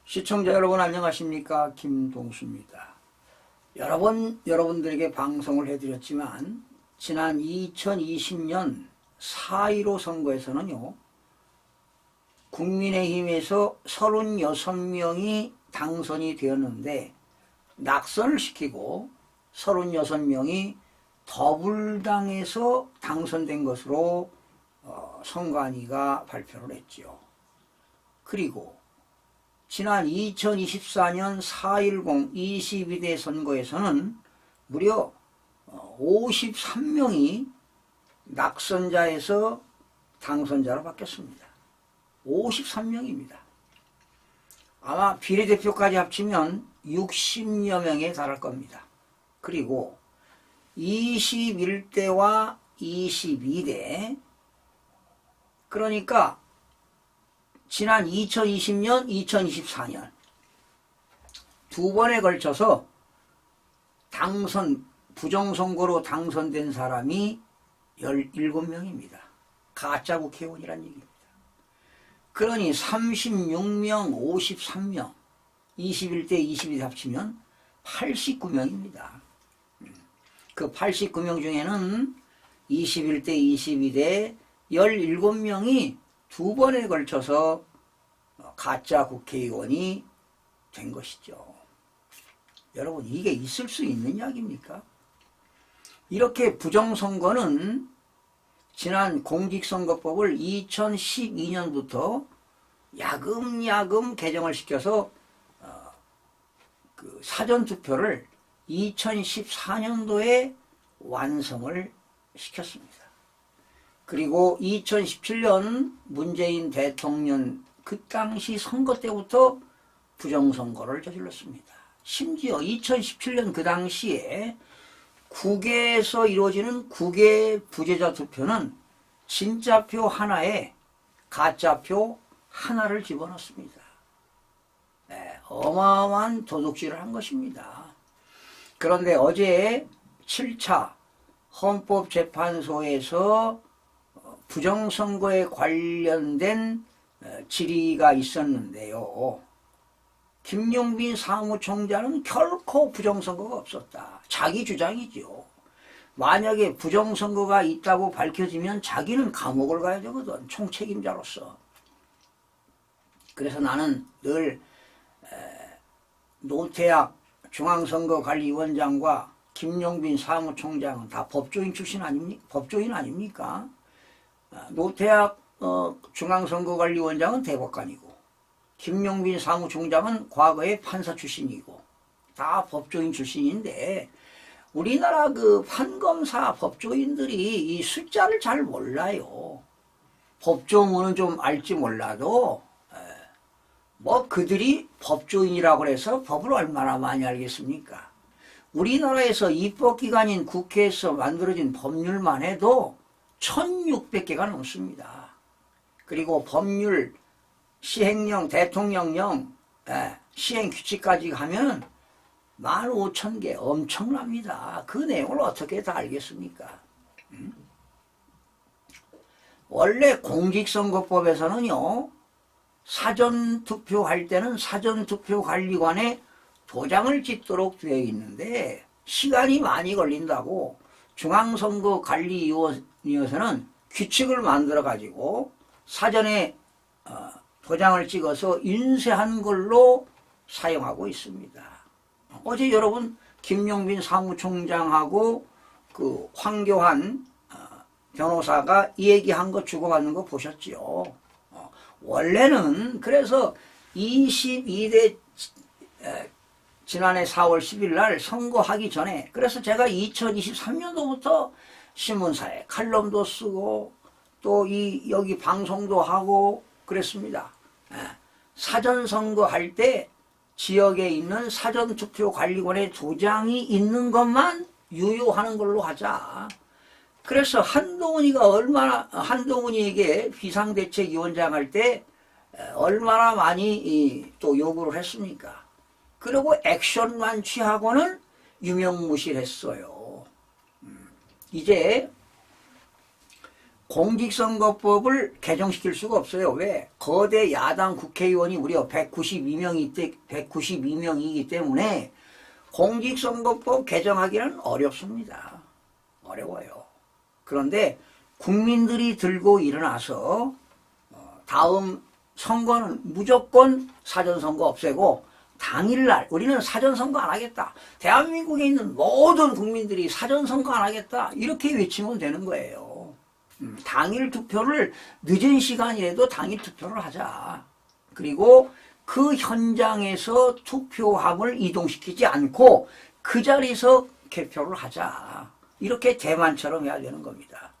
시청자 여러분 안녕하십니까? 김동수입니다. 여러 번 여러분들에게 방송을 해드렸지만 지난 2020년 4.15 선거에서는요, 국민의힘에서 36명이 당선이 되었는데 낙선을 시키고 36명이 더불당에서 당선된 것으로 선관위가 발표를 했죠. 그리고 지난 2024년 4.10 22대 선거에서는 무려 53명이 낙선자에서 당선자로 바뀌었습니다. 53명입니다. 아마 비례대표까지 합치면 60여 명에 달할 겁니다. 그리고 21대와 22대, 그러니까 지난 2020년, 2024년 두 번에 걸쳐서 부정선거로 당선된 사람이 17명입니다. 가짜 국회의원이란 얘기입니다. 그러니 36명, 53명, 21대, 22대 합치면 89명입니다. 그 89명 중에는 21대, 22대 17명이 두 번에 걸쳐서 가짜 국회의원이 된 것이죠. 여러분, 이게 있을 수 있는 이야기입니까? 이렇게 부정선거는 지난 공직선거법을 2012년부터 야금야금 개정을 시켜서 그 사전투표를 2014년도에 완성을 시켰습니다. 그리고 2017년 문재인 대통령 그 당시 선거 때부터 부정선거를 저질렀습니다. 심지어 2017년 그 당시에 국회에서 이루어지는 국회 부재자 투표는 진짜표 하나에 가짜표 하나를 집어넣습니다. 네, 어마어마한 도둑질을 한 것입니다. 그런데 어제 7차 헌법재판소에서 부정선거에 관련된 질의가 있었는데요. 김용빈 사무총장은 결코 부정선거가 없었다. 자기 주장이죠. 만약에 부정선거가 있다고 밝혀지면 자기는 감옥을 가야 되거든. 총책임자로서. 그래서 나는 늘 노태학 중앙선거관리위원장과 김용빈 사무총장은 다 법조인 출신 아닙니까? 법조인 아닙니까? 노태학 중앙선거관리위원장은 대법관이고 김용빈 사무총장은 과거에 판사 출신이고 다 법조인 출신인데 우리나라 그 판검사 법조인들이 이 숫자를 잘 몰라요. 법조문은 좀 알지 몰라도 뭐 그들이 법조인이라고 해서 법을 얼마나 많이 알겠습니까? 우리나라에서 입법기관인 국회에서 만들어진 법률만 해도 1600개가 넘습니다. 그리고 법률, 시행령, 대통령령, 시행규칙까지 하면 15,000개 엄청납니다. 그 내용을 어떻게 다 알겠습니까? 원래 공직선거법에서는요, 사전투표할 때는 사전투표관리관에 도장을 찍도록 되어 있는데 시간이 많이 걸린다고 중앙선거관리위원회에서는 규칙을 만들어 가지고 사전에 도장을 찍어서 인쇄한 걸로 사용하고 있습니다. 어제 여러분 김용빈 사무총장하고 그 황교안 변호사가 이 얘기한 거 주고받는 거 보셨죠? 원래는 그래서 22대 지난해 4월 10일 날 선거하기 전에, 그래서 제가 2023년도부터 신문사에 칼럼도 쓰고 또 여기 방송도 하고 그랬습니다. 사전선거 할 때 지역에 있는 사전투표관리관에 도장이 있는 것만 유효하는 걸로 하자. 그래서 한동훈이에게 비상대책위원장 할 때 얼마나 많이 또 요구를 했습니까? 그리고 액션만 취하고는 유명무실했어요. 이제 공직선거법을 개정시킬 수가 없어요. 왜? 거대 야당 국회의원이 무려 192명이기 때문에 공직선거법 개정하기는 어렵습니다. 어려워요. 그런데 국민들이 들고 일어나서 다음 선거는 무조건 사전선거 없애고 당일날 우리는 사전선거 안 하겠다. 대한민국에 있는 모든 국민들이 사전선거 안 하겠다. 이렇게 외치면 되는 거예요. 당일 투표를 늦은 시간이라도 당일 투표를 하자. 그리고 그 현장에서 투표함을 이동시키지 않고 그 자리에서 개표를 하자. 이렇게 대만처럼 해야 되는 겁니다.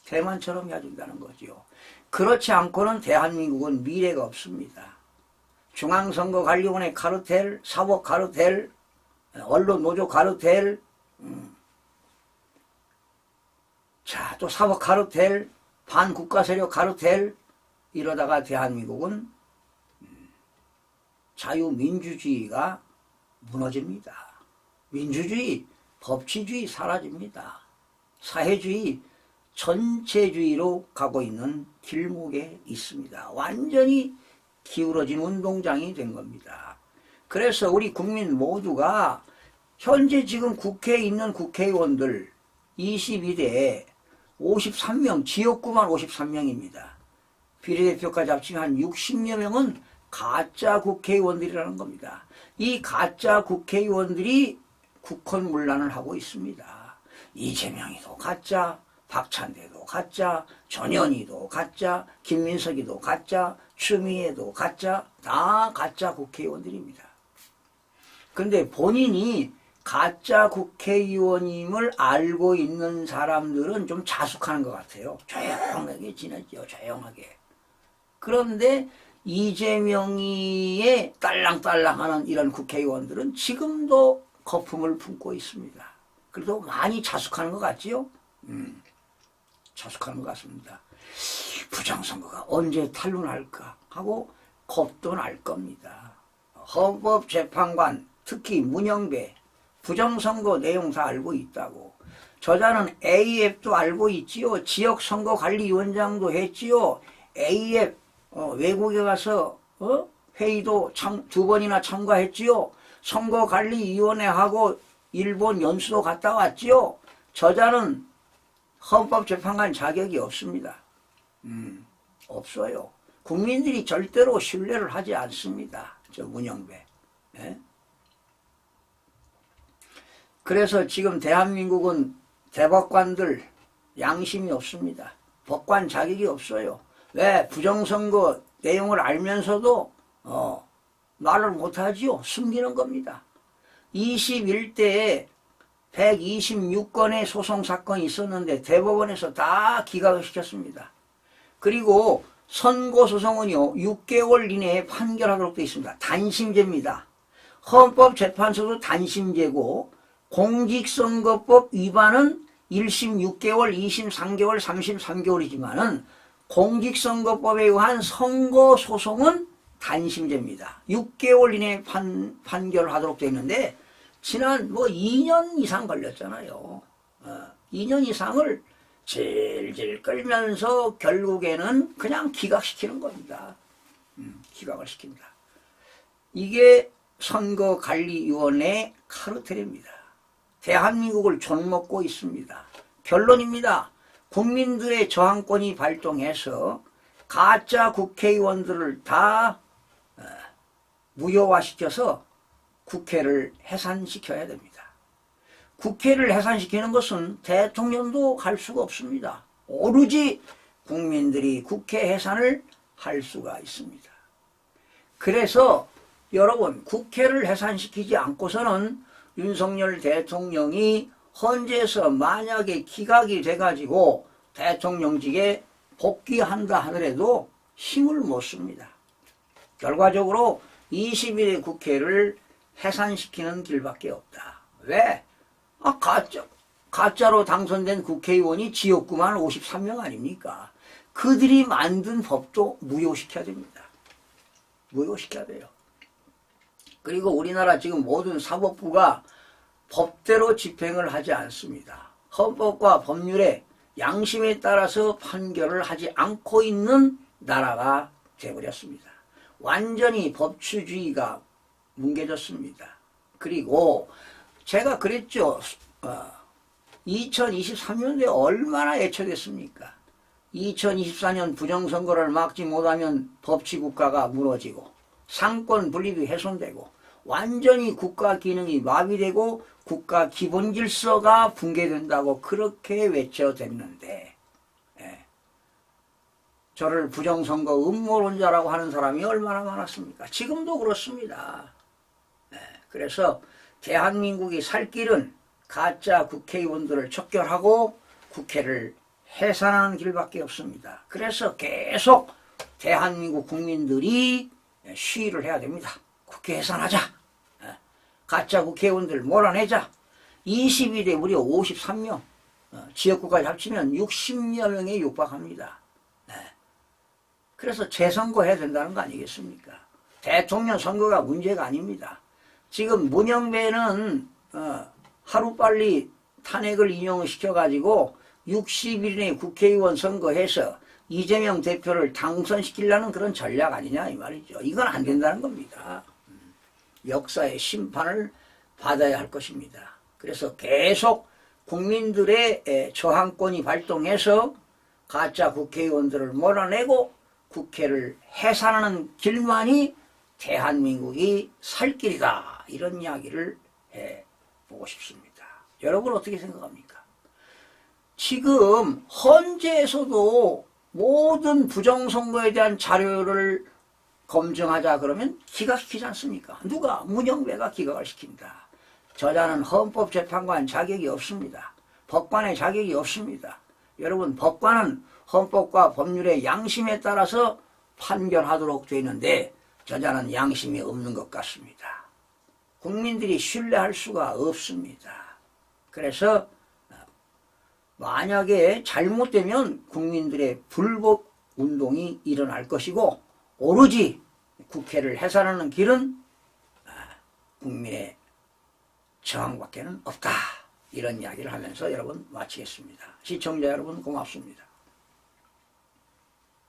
대만처럼 해야 된다는 거죠. 그렇지 않고는 대한민국은 미래가 없습니다. 중앙선거관리원회 카르텔, 사법 카르텔, 언론노조 카르텔, 자, 또 사법 카르텔, 반국가세력 카르텔, 이러다가 대한민국은 자유민주주의가 무너집니다. 민주주의, 법치주의 사라집니다. 사회주의, 전체주의로 가고 있는 길목에 있습니다. 완전히 기울어진 운동장이 된 겁니다. 그래서 우리 국민 모두가 현재 지금 국회에 있는 국회의원들 22대에 53명, 지역구만 53명입니다. 비례대표까지 합치면 한 60여 명은 가짜 국회의원들이라는 겁니다. 이 가짜 국회의원들이 국헌문란을 하고 있습니다. 이재명이도 가짜, 박찬대도 가짜, 전현희도 가짜, 김민석이도 가짜, 추미애도 가짜, 다 가짜 국회의원들입니다. 근데 본인이 가짜 국회의원임을 알고 있는 사람들은 좀 자숙하는 것 같아요. 조용하게 지냈죠. 조용하게. 그런데 이재명이의 딸랑딸랑하는 이런 국회의원들은 지금도 거품을 품고 있습니다. 그래도 많이 자숙하는 것 같지요? 자숙하는 것 같습니다. 부정선거가 언제 탄로날까 하고 겁도 날 겁니다. 헌법재판관, 특히 문영배, 부정선거 내용 다 알고 있다고. 저자는 AF도 알고 있지요. 지역선거관리위원장도 했지요. AF 외국에 가서 회의도 2번이나 참가했지요. 선거관리위원회하고 일본 연수도 갔다 왔지요. 저자는 헌법재판관 자격이 없습니다. 없어요. 국민들이 절대로 신뢰를 하지 않습니다. 저 문영배. 예? 그래서 지금 대한민국은 대법관들 양심이 없습니다. 법관 자격이 없어요. 왜? 부정선거 내용을 알면서도 말을 못하지요. 숨기는 겁니다. 21대에 126건의 소송사건이 있었는데 대법원에서 다 기각을 시켰습니다. 그리고 선고소송은요 6개월 이내에 판결하도록 되어 있습니다. 단심제입니다. 헌법재판소도 단심제고 공직선거법 위반은 1심 6개월, 2심 3개월, 3심 3개월이지만은 공직선거법에 의한 선거소송은 단심제입니다. 6개월 이내에 판결하도록 되어 있는데 지난 2년 이상 걸렸잖아요. 2년 이상을 질질 끌면서 결국에는 그냥 기각시키는 겁니다. 기각을 시킵니다. 이게 선거관리위원회 카르텔입니다. 대한민국을 존먹고 있습니다. 결론입니다. 국민들의 저항권이 발동해서 가짜 국회의원들을 다 무효화시켜서 국회를 해산시켜야 됩니다. 국회를 해산시키는 것은 대통령도 할 수가 없습니다. 오로지 국민들이 국회 해산을 할 수가 있습니다. 그래서 여러분 국회를 해산시키지 않고서는 윤석열 대통령이 헌재에서 만약에 기각이 돼가지고 대통령직에 복귀한다 하더라도 힘을 못 씁니다. 결과적으로 20일의 국회를 해산시키는 길밖에 없다. 왜? 가짜로 당선된 국회의원이 지역구만 53명 아닙니까? 그들이 만든 법도 무효시켜야 됩니다. 무효시켜야 돼요. 그리고 우리나라 지금 모든 사법부가 법대로 집행을 하지 않습니다. 헌법과 법률에 양심에 따라서 판결을 하지 않고 있는 나라가 되어버렸습니다. 완전히 법치주의가 뭉개졌습니다. 그리고 제가 그랬죠. 2023년도에 얼마나 애처됐습니까? 2024년 부정선거를 막지 못하면 법치국가가 무너지고 상권 분립이 훼손되고 완전히 국가 기능이 마비되고 국가 기본 질서가 붕괴된다고 그렇게 외쳐댔는데 저를 부정선거 음모론자라고 하는 사람이 얼마나 많았습니까? 지금도 그렇습니다. 그래서 대한민국이 살 길은 가짜 국회의원들을 척결하고 국회를 해산하는 길밖에 없습니다. 그래서 계속 대한민국 국민들이 시위를 해야 됩니다. 국회 해산하자. 가짜 국회의원들 몰아내자. 22대 무려 53명. 지역구까지 합치면 60여 명에 육박합니다. 그래서 재선거 해야 된다는 거 아니겠습니까? 대통령 선거가 문제가 아닙니다. 지금 문영배는 하루빨리 탄핵을 인용시켜가지고 60일 내에 국회의원 선거해서 이재명 대표를 당선시키려는 그런 전략 아니냐 이 말이죠. 이건 안 된다는 겁니다. 역사의 심판을 받아야 할 것입니다. 그래서 계속 국민들의 저항권이 발동해서 가짜 국회의원들을 몰아내고 국회를 해산하는 길만이 대한민국이 살 길이다. 이런 이야기를 해보고 싶습니다. 여러분 어떻게 생각합니까? 지금 헌재에서도 모든 부정선거에 대한 자료를 검증하자 그러면 기각시키지 않습니까? 누가? 문영배가 기각을 시킨다. 저자는 헌법재판관 자격이 없습니다. 법관의 자격이 없습니다. 여러분 법관은 헌법과 법률의 양심에 따라서 판결하도록 되어 있는데 저자는 양심이 없는 것 같습니다. 국민들이 신뢰할 수가 없습니다. 그래서 만약에 잘못되면 국민들의 불법 운동이 일어날 것이고 오로지 국회를 해산하는 길은 국민의 저항밖에는 없다. 이런 이야기를 하면서 여러분 마치겠습니다. 시청자 여러분 고맙습니다.